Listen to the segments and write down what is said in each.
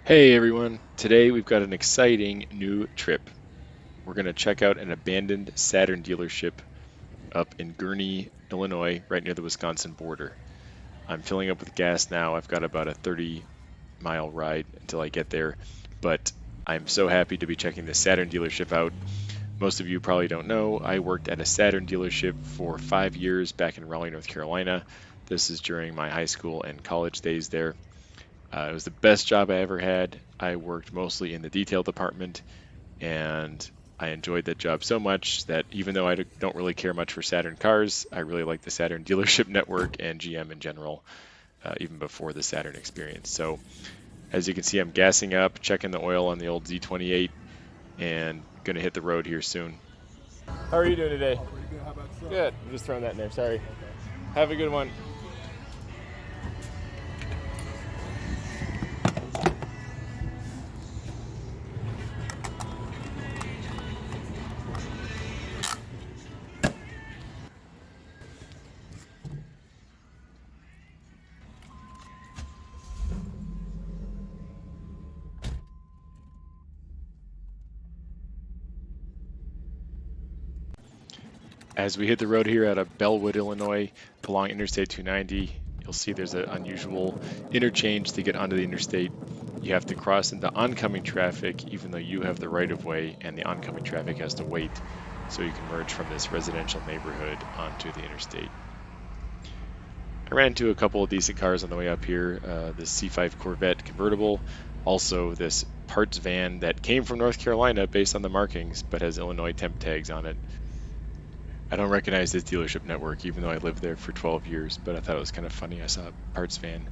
Hey everyone, today we've got an exciting new trip. We're going to check out an abandoned Saturn dealership up in Gurnee, Illinois, right near the Wisconsin border. I'm filling up with gas now. I've got about a 30-mile ride until I get there, but I'm so happy to be checking the Saturn dealership out. Most of you probably don't know, I worked at a Saturn dealership for 5 years back in Raleigh, North Carolina. This is during my high school and college days there. It was the best job I ever had. I worked mostly in the detail department, and I enjoyed that job so much that even though I don't really care much for Saturn cars, I really like the Saturn dealership network and GM in general, even before the Saturn experience. So, as you can see, I'm gassing up, checking the oil on the old Z28, and going to hit the road here soon. How are you doing today? Pretty good. How about yourself? Good. I'm just throwing that in there. Sorry. Have a good one. As we hit the road here out of Bellwood, Illinois, along Interstate 290, you'll see there's an unusual interchange to get onto the interstate. You have to cross into oncoming traffic, even though you have the right of way, and the oncoming traffic has to wait so you can merge from this residential neighborhood onto the interstate. I ran into a couple of decent cars on the way up here, the C5 Corvette convertible, also this parts van that came from North Carolina based on the markings, but has Illinois temp tags on it. I don't recognize this dealership network, even though I lived there for 12 years, but I thought it was kind of funny. I saw a parts van.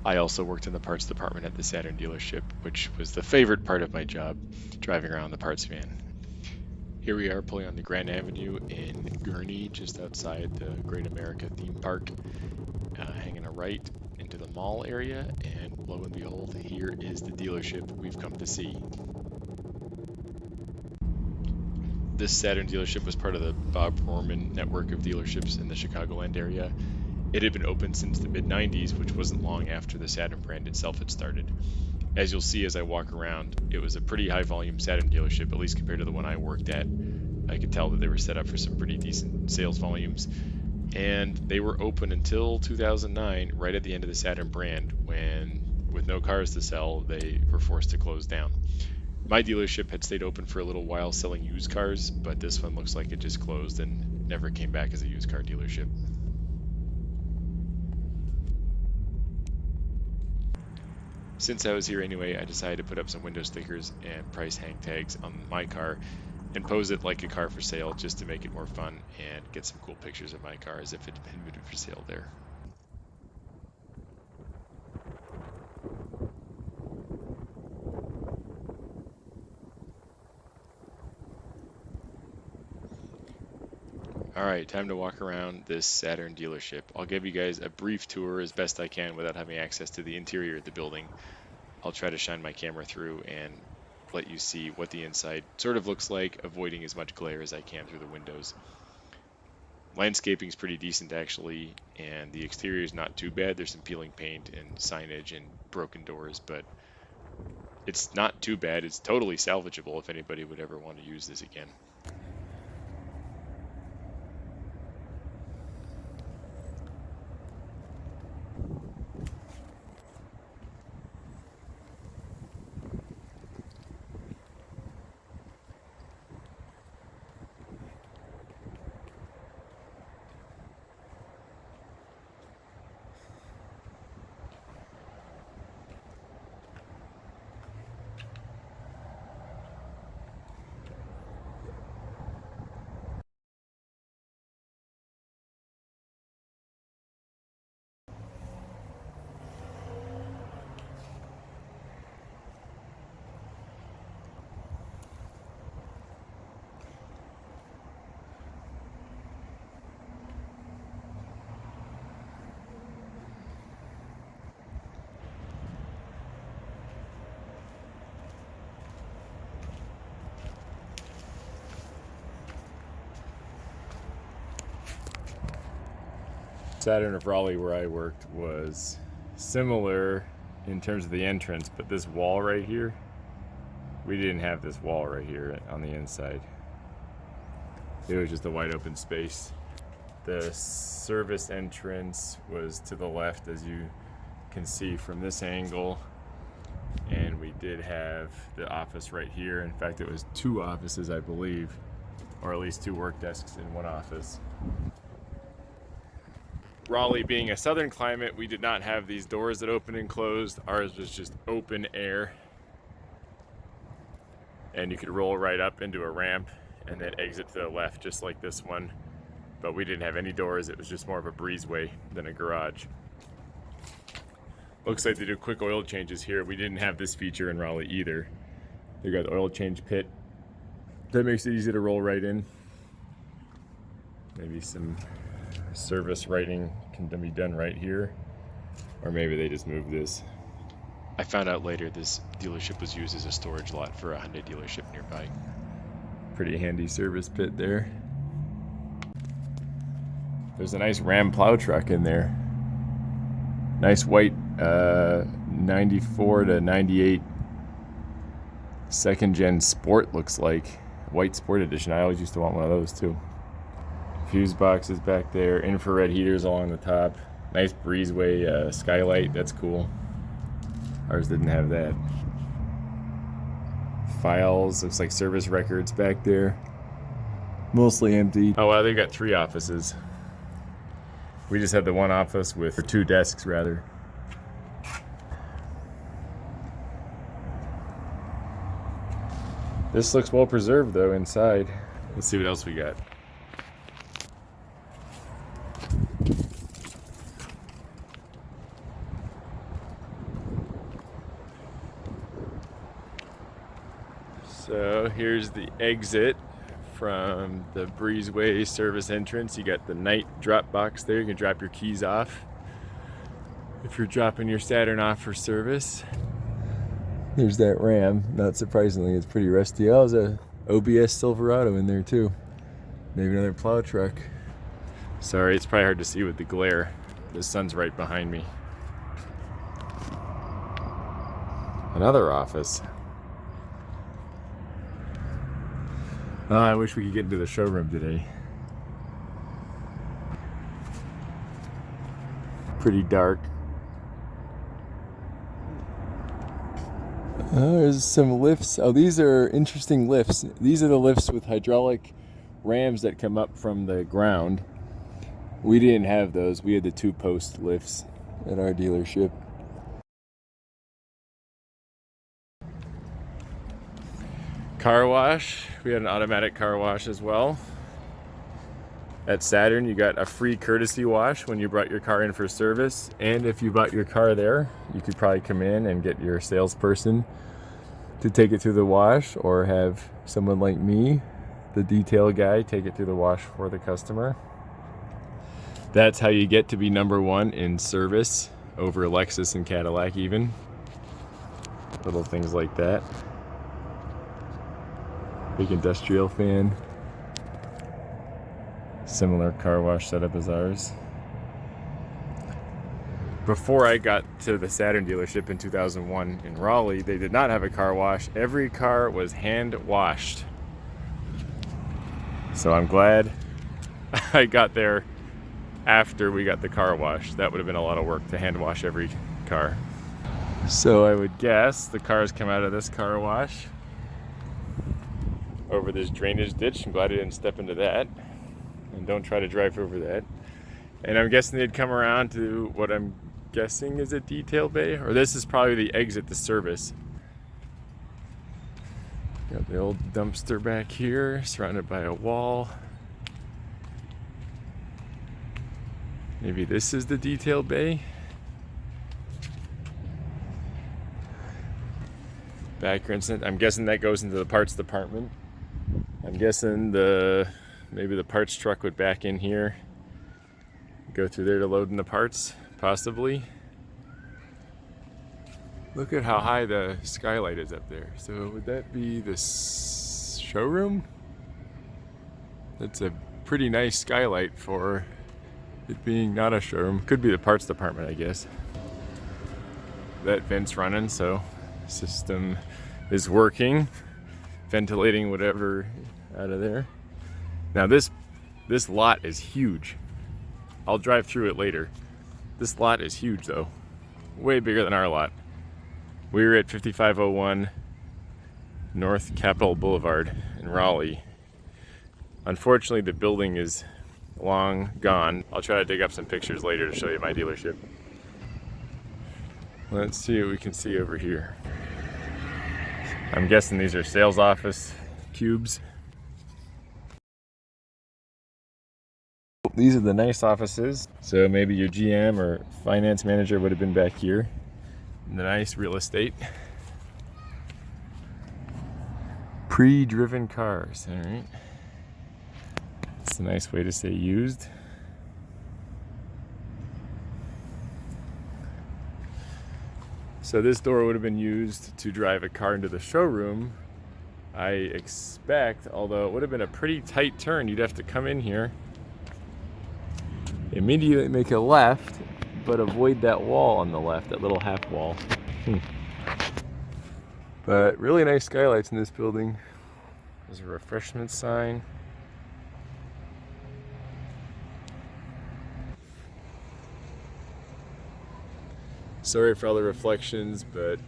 I also worked in the parts department at the Saturn dealership, which was the favorite part of my job, driving around the parts van. Here we are pulling on the Grand Avenue in Gurnee, just outside the Great America theme park, hanging a right into the mall area, and lo and behold, here is the dealership we've come to see. This Saturn dealership was part of the Bob Rorman network of dealerships in the Chicagoland area. It had been open since the mid-90s, which wasn't long after the Saturn brand itself had started. As you'll see as I walk around, it was a pretty high volume Saturn dealership, at least compared to the one I worked at. I could tell that they were set up for some pretty decent sales volumes. And they were open until 2009, right at the end of the Saturn brand, when, with no cars to sell, they were forced to close down. My dealership had stayed open for a little while selling used cars, but this one looks like it just closed and never came back as a used car dealership. Since I was here anyway, I decided to put up some window stickers and price hang tags on my car and pose it like a car for sale just to make it more fun and get some cool pictures of my car as if it had been for sale there. All right, time to walk around this Saturn dealership. I'll give you guys a brief tour as best I can without having access to the interior of the building. I'll try to shine my camera through and let you see what the inside sort of looks like, avoiding as much glare as I can through the windows. Landscaping is pretty decent actually, and the exterior is not too bad. There's some peeling paint and signage and broken doors, but it's not too bad. It's totally salvageable if anybody would ever want to use this again. Saturn of Raleigh, where I worked, was similar in terms of the entrance, but this wall right here, we didn't have this wall right here on the inside. It was just a wide open space. The service entrance was to the left, as you can see from this angle, and we did have the office right here. In fact, it was 2 offices, I believe, or at least 2 work desks in 1 office. Raleigh being a southern climate, we did not have these doors that open and closed. Ours was just open air, and you could roll right up into a ramp and then exit to the left, just like this one. But we didn't have any doors. It was just more of a breezeway than a garage. Looks like they do quick oil changes here. We didn't have this feature in Raleigh either. They got the oil change pit. That makes it easy to roll right in. Maybe some service writing can be done right here. Or maybe they just moved this. I found out later this dealership was used as a storage lot for a Hyundai dealership nearby. Pretty handy service pit there. There's a nice Ram plow truck in there. Nice white 94 to 98 second gen Sport, looks like. White Sport edition. I always used to want one of those too. Fuse boxes back there. Infrared heaters along the top. Nice breezeway skylight. That's cool. Ours didn't have that. Files. Looks like service records back there. Mostly empty. Oh wow, they got 3 offices. We just had the 1 office with, or 2 desks rather. This looks well preserved though inside. Let's see what else we got. So here's the exit from the breezeway service entrance. You got the night drop box there. You can drop your keys off if you're dropping your Saturn off for service. Here's that Ram. Not surprisingly, it's pretty rusty. Oh, there's a OBS Silverado in there too. Maybe another plow truck. Sorry, it's probably hard to see with the glare. The sun's right behind me. Another office. Oh, I wish we could get into the showroom today. Pretty dark. There's some lifts. Oh, these are interesting lifts. These are the lifts with hydraulic rams that come up from the ground. We didn't have those. We had the 2-post lifts at our dealership. Car wash. We had an automatic car wash as well. At Saturn, you got a free courtesy wash when you brought your car in for service. And if you bought your car there, you could probably come in and get your salesperson to take it through the wash, or have someone like me, the detail guy, take it through the wash for the customer. That's how you get to be #1 in service over Lexus and Cadillac even. Little things like that. Big industrial fan. Similar car wash setup as ours. Before I got to the Saturn dealership in 2001 in Raleigh, they did not have a car wash. Every car was hand washed. So I'm glad I got there after we got the car wash. That would have been a lot of work to hand wash every car. So I would guess the cars come out of this car wash over this drainage ditch. I'm glad I didn't step into that. And don't try to drive over that. And I'm guessing they'd come around to what I'm guessing is a detail bay, or this is probably the exit to service. Got the old dumpster back here, surrounded by a wall. Maybe this is the detail bay. Backer incident. I'm guessing that goes into the parts department. I'm guessing maybe the parts truck would back in here, go through there to load in the parts, possibly. Look at how high the skylight is up there. So would that be the showroom? That's a pretty nice skylight for it being not a showroom. Could be the parts department, I guess. that vent's running, so system is working, ventilating whatever out of there. Now this lot is huge. I'll drive through it later. This lot is huge though, way bigger than our lot. We're at 5501 North Capitol Boulevard in Raleigh. Unfortunately, the building is long gone. I'll try to dig up some pictures later to show you my dealership. Let's see what we can see over here. I'm guessing these are sales office cubes. These are the nice offices. So maybe your GM or finance manager would have been back here. The nice real estate. Pre-driven cars, all right. It's a nice way to say used. So this door would have been used to drive a car into the showroom, I expect, although it would have been a pretty tight turn. You'd have to come in here, immediately make a left, but avoid that wall on the left, that little half wall. But really nice skylights in this building. There's a refreshment sign. Sorry for all the reflections, but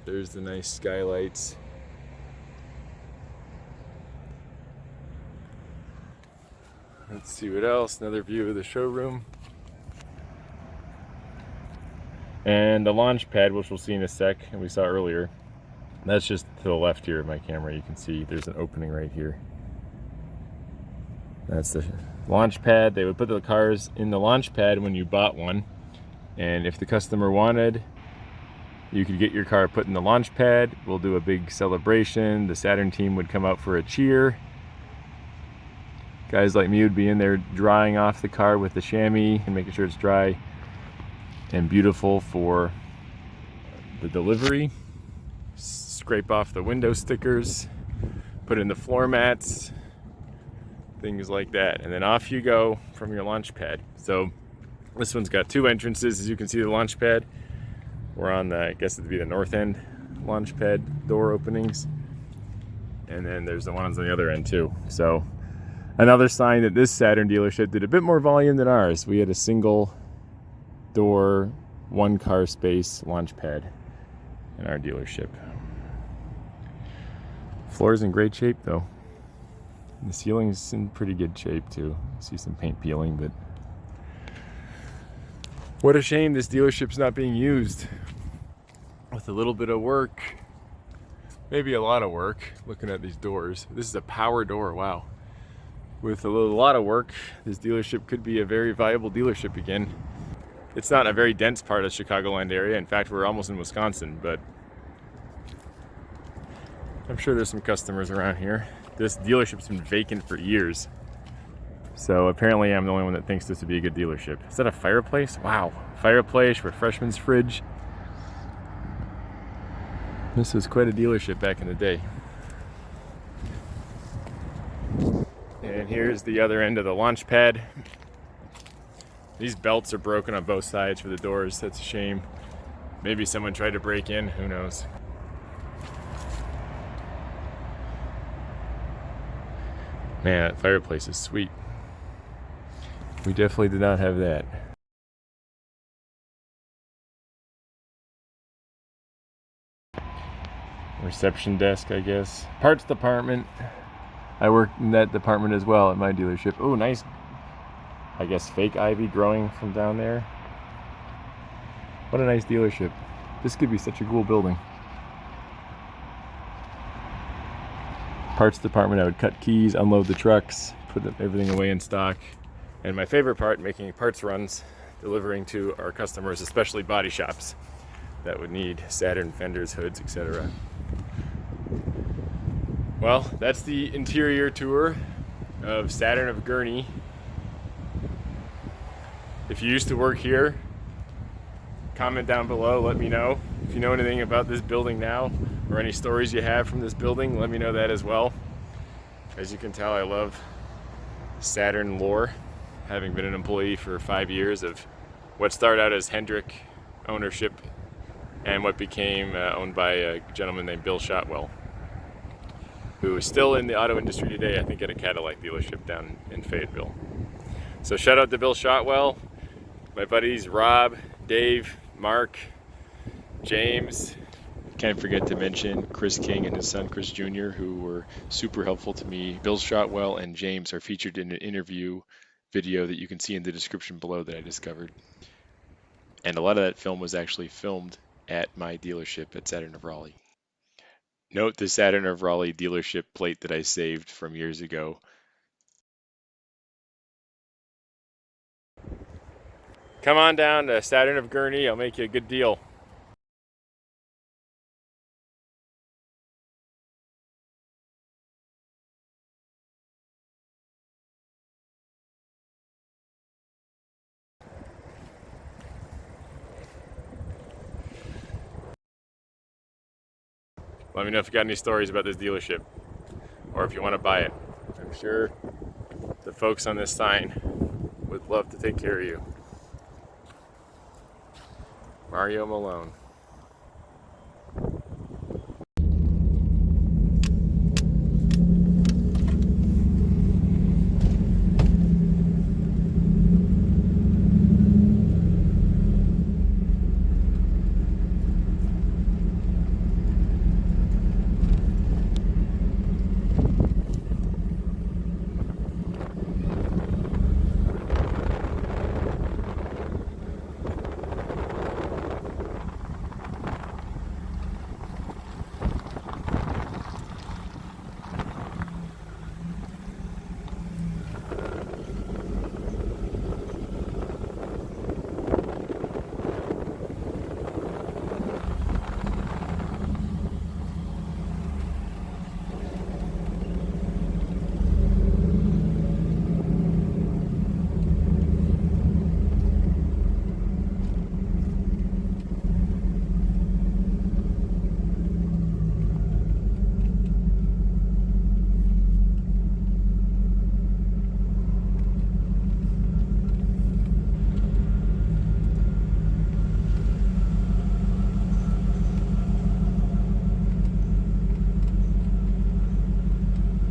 there's the nice skylights. Let's see what else. Another view of the showroom. And the launch pad, which we'll see in a sec, and we saw earlier. That's just to the left here of my camera. You can see there's an opening right here. That's the launch pad. They would put the cars in the launch pad when you bought one. And if the customer wanted, you could get your car put in the launch pad. We'll do a big celebration. The Saturn team would come out for a cheer. Guys like me would be in there drying off the car with the chamois and making sure it's dry and beautiful for the delivery. Scrape off the window stickers, put in the floor mats, things like that. And then off you go from your launch pad. So this one's got two entrances, as you can see the launch pad. We're on the, I guess it'd be the north end launch pad door openings. And then there's the ones on the other end too. So another sign that this Saturn dealership did a bit more volume than ours. We had a single door, one car space launch pad in our dealership. Floor's in great shape though. The ceiling's in pretty good shape too. See some paint peeling, but what a shame this dealership's not being used. With a little bit of work, maybe a lot of work, looking at these doors. This is a power door, wow. With a lot of work, this dealership could be a very viable dealership again. It's not a very dense part of the Chicagoland area. In fact, we're almost in Wisconsin, but I'm sure there's some customers around here. This dealership's been vacant for years. So apparently I'm the only one that thinks this would be a good dealership. Is that a fireplace? Wow. Fireplace, refreshments fridge. This was quite a dealership back in the day. And here's the other end of the launch pad. These belts are broken on both sides for the doors. That's a shame. Maybe someone tried to break in, who knows. Man, that fireplace is sweet. We definitely did not have that. Reception desk, I guess. Parts department. I work in that department as well at my dealership. Oh, nice, I guess, fake ivy growing from down there. What a nice dealership. This could be such a cool building. Parts department, I would cut keys, unload the trucks, put everything away in stock. And my favorite part, making parts runs, delivering to our customers, especially body shops that would need Saturn fenders, hoods, etc. Well, that's the interior tour of Saturn of Gurnee. If you used to work here, comment down below, let me know. If you know anything about this building now, or any stories you have from this building, let me know that as well. As you can tell, I love Saturn lore, having been an employee for 5 years of what started out as Hendrick ownership and what became owned by a gentleman named Bill Shotwell, who is still in the auto industry today, I think at a Cadillac dealership down in Fayetteville. So shout out to Bill Shotwell, my buddies Rob, Dave, Mark, James. Can't forget to mention Chris King and his son Chris Jr., who were super helpful to me. Bill Shotwell and James are featured in an interview video that you can see in the description below that I discovered. And a lot of that film was actually filmed at my dealership at Saturn of Raleigh. Note the Saturn of Raleigh dealership plate that I saved from years ago. Come on down to Saturn of Gurnee, I'll make you a good deal. Let me know if you got any stories about this dealership, or if you want to buy it. I'm sure the folks on this sign would love to take care of you. Mario Malone.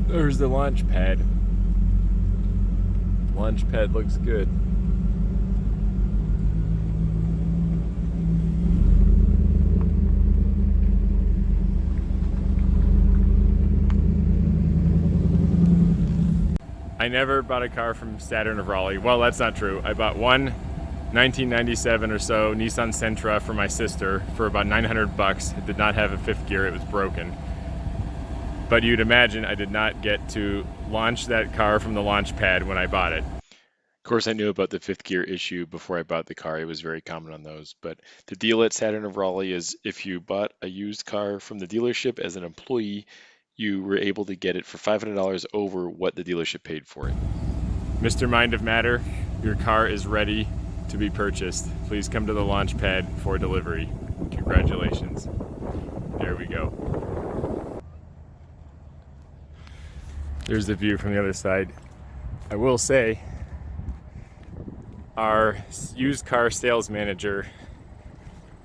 There's the launch pad. Launch pad looks good. I never bought a car from Saturn of Raleigh. Well, that's not true. I bought one 1997 or so Nissan Sentra for my sister for about 900 bucks. It did not have a fifth gear, it was broken. But you'd imagine I did not get to launch that car from the launch pad when I bought it. Of course, I knew about the fifth gear issue before I bought the car. It was very common on those. But the deal at Saturn of Raleigh is if you bought a used car from the dealership as an employee, you were able to get it for $500 over what the dealership paid for it. Mr. Mind of Matter, your car is ready to be purchased. Please come to the launch pad for delivery. Congratulations. There we go. There's the view from the other side. I will say, our used car sales manager,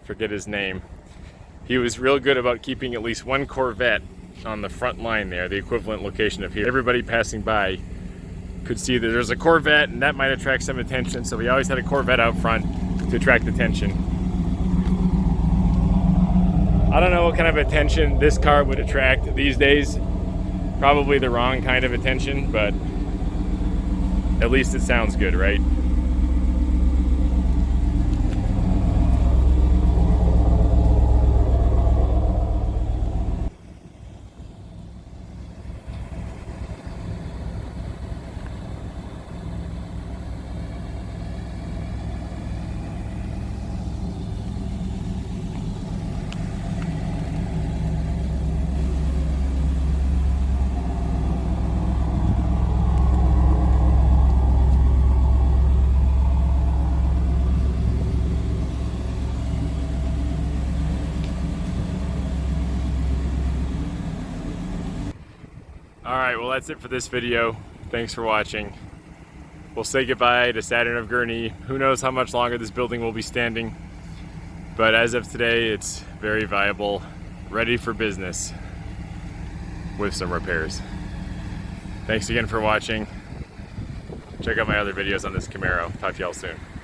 forget his name, he was real good about keeping at least one Corvette on the front line there, the equivalent location of here. Everybody passing by could see that there's a Corvette and that might attract some attention, so we always had a Corvette out front to attract attention. I don't know what kind of attention this car would attract these days. Probably the wrong kind of attention, but at least it sounds good, right? Alright, well that's it for this video. Thanks for watching. We'll say goodbye to Saturn of Gurnee. Who knows how much longer this building will be standing. But as of today, it's very viable, ready for business with some repairs. Thanks again for watching. Check out my other videos on this Camaro. Talk to y'all soon.